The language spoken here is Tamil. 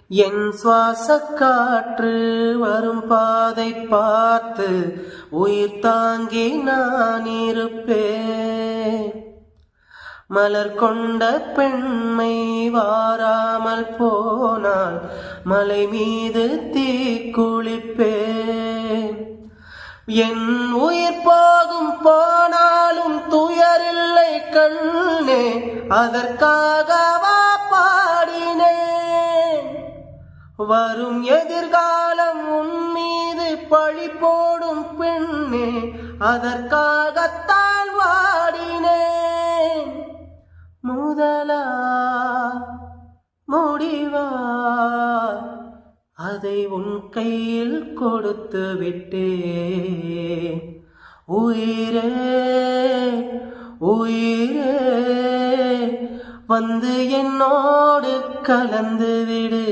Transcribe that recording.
என் சுவாச காற்று வரும் பாதை பார்த்து உயிர் தாங்கி நான் இருப்பேன். மலர் கொண்ட பெண்மை வாராமல் போனால் மலை மீது தீ குளிப்பேன். என் உயிர் போனாலும் துயரில்லை கண்ணே, அதற்காகவா பாடினேன். வரும் எதிர்காலம் உன் மீது பழி போடும் பெண்ணே, அதற்காகத்தான் வாடினேன். முதலா முடிவா அதை உன் கையில் கொடுத்து விட்டேன். உயிரே உயிரே வந்து என்னோடு கலந்து விடு.